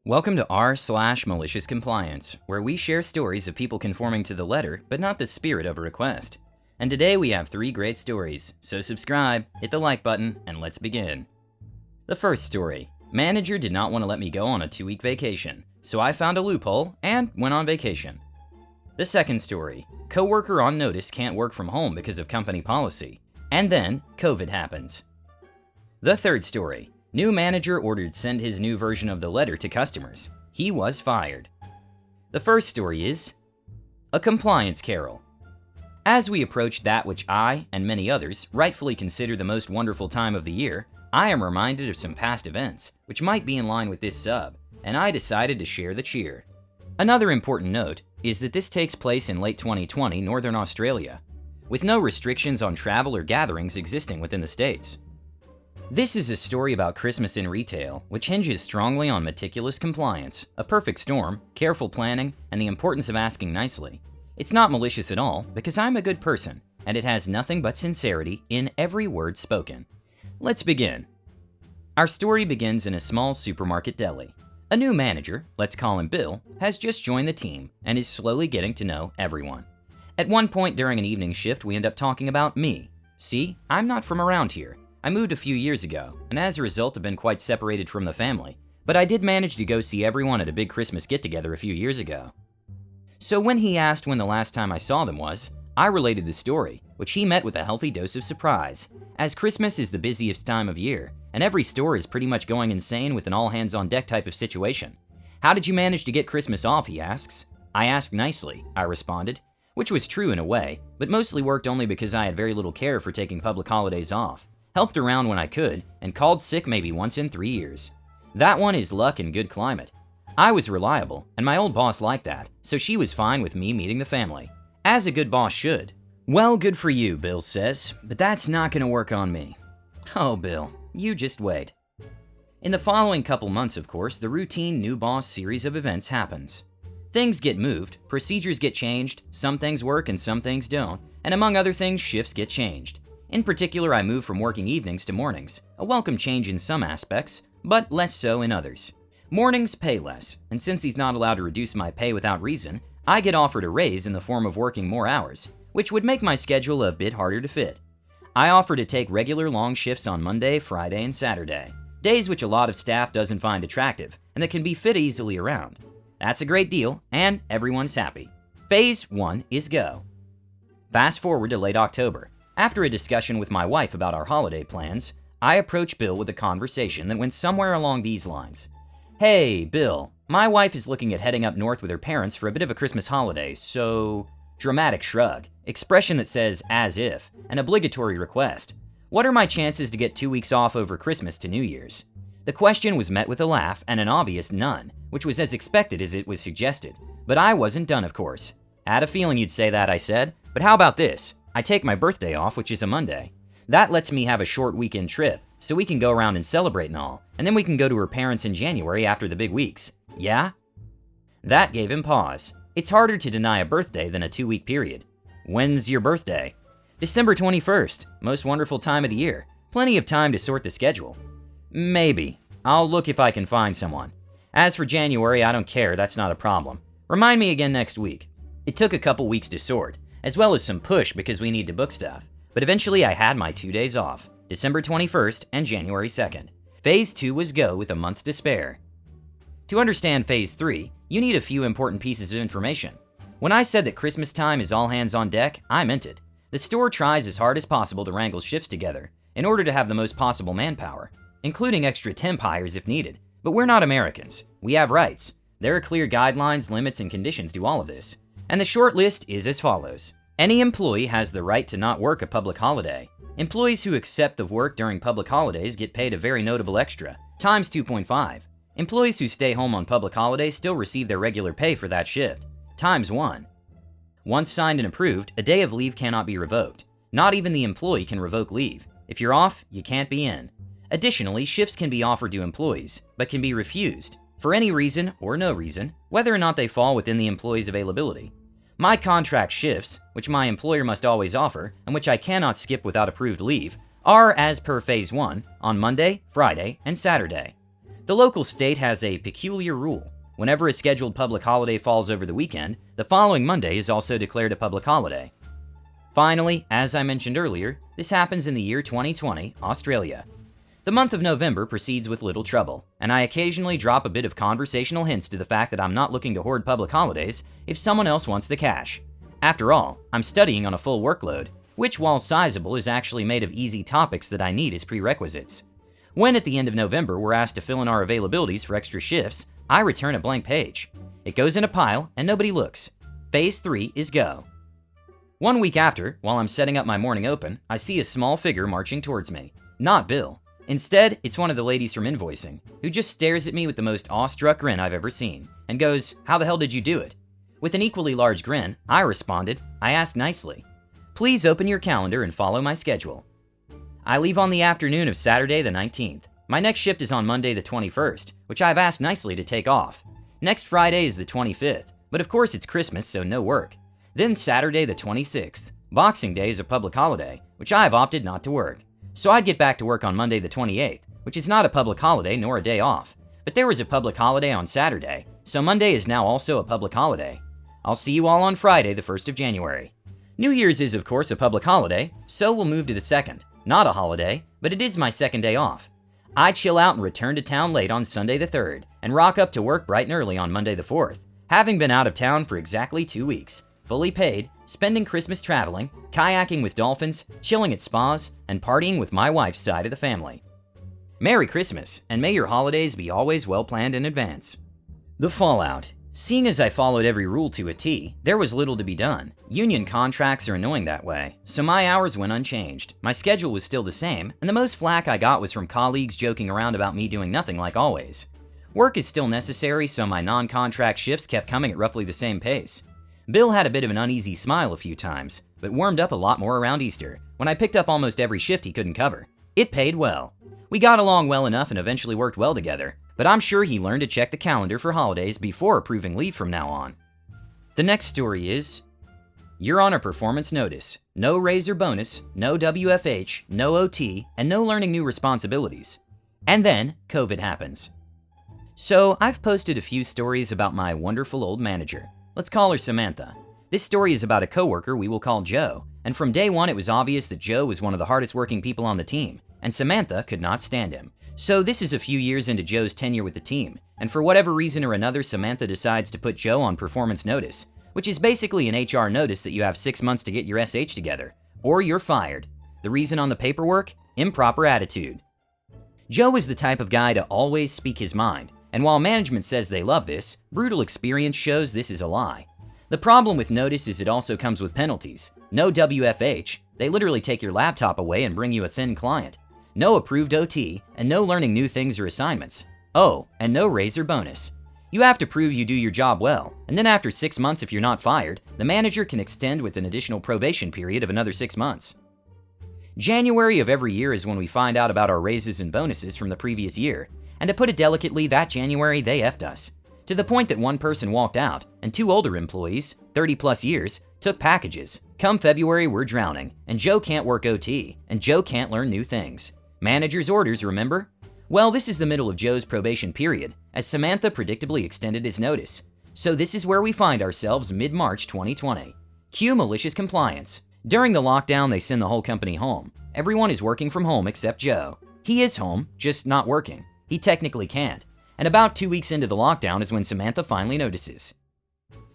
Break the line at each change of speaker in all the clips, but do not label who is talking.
Welcome to r/MaliciousCompliance, where we share stories of people conforming to the letter, but not the spirit of a request. And today we have 3 great stories, so subscribe, hit the like button, and let's begin. The first story. Manager did not want to let me go on a 2-week vacation, so I found a loophole and went on vacation. The second story. Coworker on notice can't work from home because of company policy. And then, COVID happens. The third story. New manager ordered send his new version of the letter to customers. He was fired. The first story is a compliance carol. As we approach that which I, and many others, rightfully consider the most wonderful time of the year, I am reminded of some past events, which might be in line with this sub, and I decided to share the cheer. Another important note is that this takes place in late 2020 Northern Australia, with no restrictions on travel or gatherings existing within the States. This is a story about Christmas in retail, which hinges strongly on meticulous compliance, a perfect storm, careful planning, and the importance of asking nicely. It's not malicious at all, because I'm a good person, and it has nothing but sincerity in every word spoken. Let's begin. Our story begins in a small supermarket deli. A new manager, let's call him Bill, has just joined the team and is slowly getting to know everyone. At one point during an evening shift, we end up talking about me. See, I'm not from around here. I moved a few years ago, and as a result have been quite separated from the family, but I did manage to go see everyone at a big Christmas get-together a few years ago. So when he asked when the last time I saw them was, I related the story, which he met with a healthy dose of surprise, as Christmas is the busiest time of year, and every store is pretty much going insane with an all-hands-on-deck type of situation. How did you manage to get Christmas off, he asks. I asked nicely, I responded, which was true in a way, but mostly worked only because I had very little care for taking public holidays off. Helped around when I could, and called sick maybe once in 3 years. That one is luck and good climate. I was reliable, and my old boss liked that, so she was fine with me meeting the family. As a good boss should. Well, good for you, Bill says, but that's not gonna work on me. Oh, Bill, you just wait. In the following couple months, of course, the routine new boss series of events happens. Things get moved, procedures get changed, some things work and some things don't, and among other things, shifts get changed. In particular, I moved from working evenings to mornings, a welcome change in some aspects, but less so in others. Mornings pay less, and since he's not allowed to reduce my pay without reason, I get offered a raise in the form of working more hours, which would make my schedule a bit harder to fit. I offer to take regular long shifts on Monday, Friday, and Saturday, days which a lot of staff doesn't find attractive, and that can be fit easily around. That's a great deal, and everyone's happy. Phase 1 is go. Fast forward to late October. After a discussion with my wife about our holiday plans, I approached Bill with a conversation that went somewhere along these lines. Hey, Bill, my wife is looking at heading up north with her parents for a bit of a Christmas holiday, so... Dramatic shrug, expression that says as if, an obligatory request. What are my chances to get 2 weeks off over Christmas to New Year's? The question was met with a laugh and an obvious none, which was as expected as it was suggested. But I wasn't done, of course. I had a feeling you'd say that, I said, but how about this? I take my birthday off, which is a Monday. That lets me have a short weekend trip, so we can go around and celebrate and all, and then we can go to her parents in January after the big weeks. Yeah? That gave him pause. It's harder to deny a birthday than a 2-week period. When's your birthday? December 21st. Most wonderful time of the year. Plenty of time to sort the schedule. Maybe. I'll look if I can find someone. As for January, I don't care, that's not a problem. Remind me again next week. It took a couple weeks to sort, as well as some push because we need to book stuff. But eventually I had my 2 days off, December 21st and January 2nd. Phase 2 was go with a month to spare. To understand Phase 3, you need a few important pieces of information. When I said that Christmas time is all hands on deck, I meant it. The store tries as hard as possible to wrangle shifts together in order to have the most possible manpower, including extra temp hires if needed. But we're not Americans. We have rights. There are clear guidelines, limits, and conditions to all of this. And the short list is as follows. Any employee has the right to not work a public holiday. Employees who accept the work during public holidays get paid a very notable extra, times 2.5. Employees who stay home on public holidays still receive their regular pay for that shift, times 1. Once signed and approved, a day of leave cannot be revoked. Not even the employee can revoke leave. If you're off, you can't be in. Additionally, shifts can be offered to employees, but can be refused, for any reason or no reason, whether or not they fall within the employee's availability. My contract shifts, which my employer must always offer, and which I cannot skip without approved leave, are, as per Phase 1, on Monday, Friday, and Saturday. The local state has a peculiar rule. Whenever a scheduled public holiday falls over the weekend, the following Monday is also declared a public holiday. Finally, as I mentioned earlier, this happens in the year 2020, Australia. The month of November proceeds with little trouble, and I occasionally drop a bit of conversational hints to the fact that I'm not looking to hoard public holidays if someone else wants the cash. After all, I'm studying on a full workload, which, while sizable, is actually made of easy topics that I need as prerequisites. When at the end of November we're asked to fill in our availabilities for extra shifts, I return a blank page. It goes in a pile and nobody looks. Phase 3 is go. 1 week after, while I'm setting up my morning open, I see a small figure marching towards me. Not Bill. Instead, it's one of the ladies from invoicing, who just stares at me with the most awestruck grin I've ever seen, and goes, "How the hell did you do it?" With an equally large grin, I responded, I asked nicely, "Please open your calendar and follow my schedule." I leave on the afternoon of Saturday the 19th. My next shift is on Monday the 21st, which I've asked nicely to take off. Next Friday is the 25th, but of course it's Christmas, so no work. Then Saturday the 26th. Boxing Day is a public holiday, which I have opted not to work. So I'd get back to work on Monday the 28th, which is not a public holiday nor a day off. But there was a public holiday on Saturday, so Monday is now also a public holiday. I'll see you all on Friday the 1st of January. New Year's is of course a public holiday, so we'll move to the 2nd. Not a holiday, but it is my second day off. I chill out and return to town late on Sunday the 3rd, and rock up to work bright and early on Monday the 4th, having been out of town for exactly 2 weeks, fully paid, spending Christmas traveling, kayaking with dolphins, chilling at spas, and partying with my wife's side of the family. Merry Christmas, and may your holidays be always well planned in advance. The fallout. Seeing as I followed every rule to a T, there was little to be done. Union contracts are annoying that way, so my hours went unchanged. My schedule was still the same, and the most flack I got was from colleagues joking around about me doing nothing like always. Work is still necessary, so my non-contract shifts kept coming at roughly the same pace. Bill had a bit of an uneasy smile a few times, but warmed up a lot more around Easter, when I picked up almost every shift he couldn't cover. It paid well. We got along well enough and eventually worked well together, but I'm sure he learned to check the calendar for holidays before approving leave from now on. The next story is, you're on a performance notice. No raise or bonus, no WFH, no OT, and no learning new responsibilities. And then, COVID happens. So, I've posted a few stories about my wonderful old manager. Let's call her Samantha. This story is about a coworker we will call Joe, and from day one it was obvious that Joe was one of the hardest working people on the team, and Samantha could not stand him. So this is a few years into Joe's tenure with the team, and for whatever reason or another, Samantha decides to put Joe on performance notice, which is basically an HR notice that you have 6 months to get your SH together, or you're fired. The reason on the paperwork? Improper attitude. Joe is the type of guy to always speak his mind, and while management says they love this, brutal experience shows this is a lie. The problem with notice is it also comes with penalties. No WFH, they literally take your laptop away and bring you a thin client. No approved OT, and no learning new things or assignments. Oh, and no raise or bonus. You have to prove you do your job well, and then after 6 months if you're not fired, the manager can extend with an additional probation period of another 6 months. January of every year is when we find out about our raises and bonuses from the previous year, and to put it delicately, that January they effed us. To the point that one person walked out, and 2 older employees, 30 plus years, took packages. Come February we're drowning, and Joe can't work OT, and Joe can't learn new things. Manager's orders, remember? Well, this is the middle of Joe's probation period, as Samantha predictably extended his notice. So this is where we find ourselves mid-March 2020. Cue malicious compliance. During the lockdown, they send the whole company home. Everyone is working from home except Joe. He is home, just not working. He technically can't. And about 2 weeks into the lockdown is when Samantha finally notices.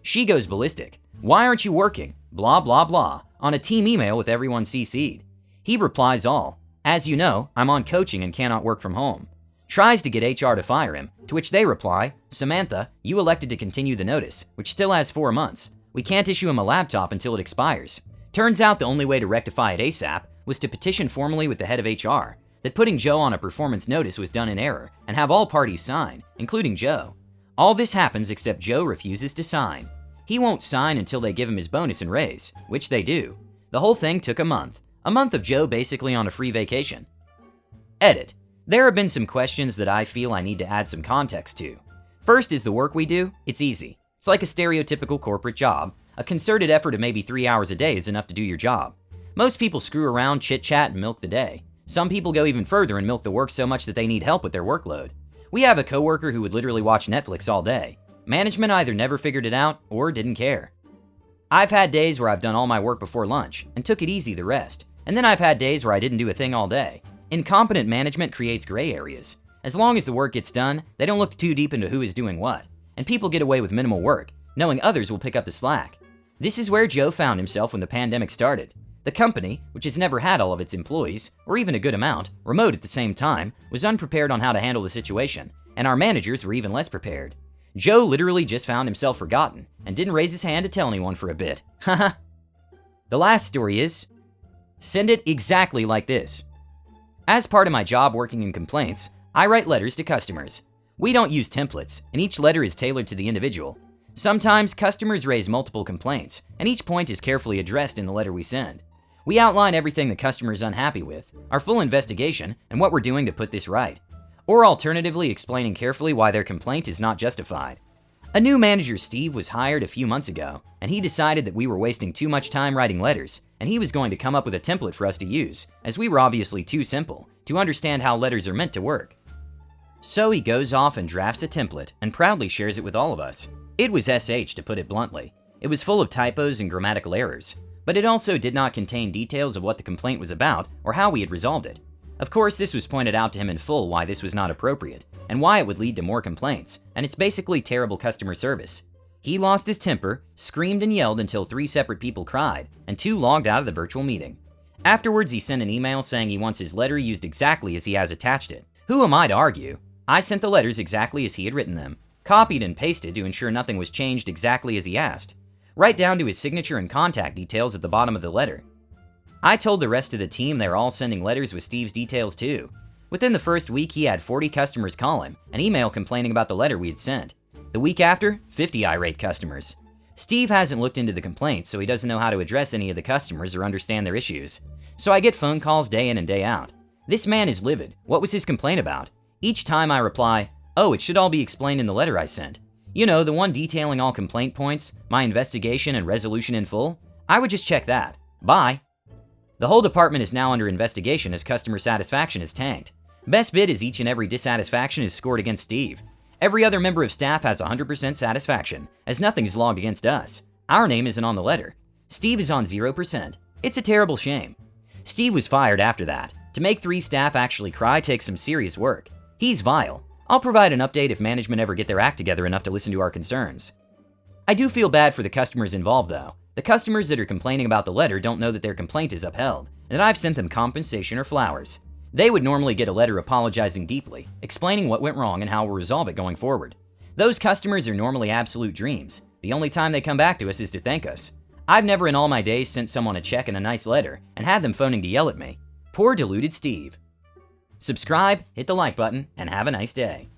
She goes ballistic. Why aren't you working? Blah blah blah, on a team email with everyone CC'd. He replies all, as you know, I'm on coaching and cannot work from home. Tries to get HR to fire him, to which they reply, Samantha, you elected to continue the notice, which still has 4 months. We can't issue him a laptop until it expires. Turns out the only way to rectify it ASAP was to petition formally with the head of HR, that putting Joe on a performance notice was done in error, and have all parties sign, including Joe. All this happens except Joe refuses to sign. He won't sign until they give him his bonus and raise, which they do. The whole thing took a month of Joe basically on a free vacation. Edit. There have been some questions that I feel I need to add some context to. First is the work we do. It's easy. It's like a stereotypical corporate job. A concerted effort of maybe 3 hours a day is enough to do your job. Most people screw around, chit-chat, and milk the day. Some people go even further and milk the work so much that they need help with their workload. We have a coworker who would literally watch Netflix all day. Management either never figured it out or didn't care. I've had days where I've done all my work before lunch and took it easy the rest, and then I've had days where I didn't do a thing all day. Incompetent management creates gray areas. As long as the work gets done, they don't look too deep into who is doing what, and people get away with minimal work, knowing others will pick up the slack. This is where Joe found himself when the pandemic started. The company, which has never had all of its employees, or even a good amount, remote at the same time, was unprepared on how to handle the situation, and our managers were even less prepared. Joe literally just found himself forgotten, and didn't raise his hand to tell anyone for a bit. Haha. The last story is, send it exactly like this. As part of my job working in complaints, I write letters to customers. We don't use templates, and each letter is tailored to the individual. Sometimes customers raise multiple complaints, and each point is carefully addressed in the letter we send. We outline everything the customer is unhappy with, our full investigation, and what we're doing to put this right. Or alternatively explaining carefully why their complaint is not justified. A new manager, Steve, was hired a few months ago, and he decided that we were wasting too much time writing letters, and he was going to come up with a template for us to use, as we were obviously too simple to understand how letters are meant to work. So he goes off and drafts a template and proudly shares it with all of us. It was SH, to put it bluntly. It was full of typos and grammatical errors, but it also did not contain details of what the complaint was about or how we had resolved it. Of course, this was pointed out to him in full why this was not appropriate, and why it would lead to more complaints, and it's basically terrible customer service. He lost his temper, screamed and yelled until 3 separate people cried, and 2 logged out of the virtual meeting. Afterwards, he sent an email saying he wants his letter used exactly as he has attached it. Who am I to argue? I sent the letters exactly as he had written them, copied and pasted to ensure nothing was changed exactly as he asked, right down to his signature and contact details at the bottom of the letter. I told the rest of the team they were all sending letters with Steve's details too. Within the first week, he had 40 customers call him and email complaining about the letter we had sent. The week after, 50 irate customers. Steve hasn't looked into the complaints, so he doesn't know how to address any of the customers or understand their issues. So I get phone calls day in and day out. This man is livid. What was his complaint about? Each time I reply, oh, it should all be explained in the letter I sent. You know, the one detailing all complaint points, my investigation and resolution in full. I would just check that. Bye. The whole department is now under investigation as customer satisfaction is tanked. Best bit is each and every dissatisfaction is scored against Steve. Every other member of staff has 100% satisfaction, as nothing is logged against us. Our name isn't on the letter. Steve is on 0%. It's a terrible shame. Steve was fired after that. To make 3 staff actually cry takes some serious work. He's vile. I'll provide an update if management ever get their act together enough to listen to our concerns. I do feel bad for the customers involved though. The customers that are complaining about the letter don't know that their complaint is upheld, and that I've sent them compensation or flowers. They would normally get a letter apologizing deeply, explaining what went wrong and how we'll resolve it going forward. Those customers are normally absolute dreams. The only time they come back to us is to thank us. I've never in all my days sent someone a check and a nice letter and had them phoning to yell at me. Poor deluded Steve. Subscribe, hit the like button, and have a nice day.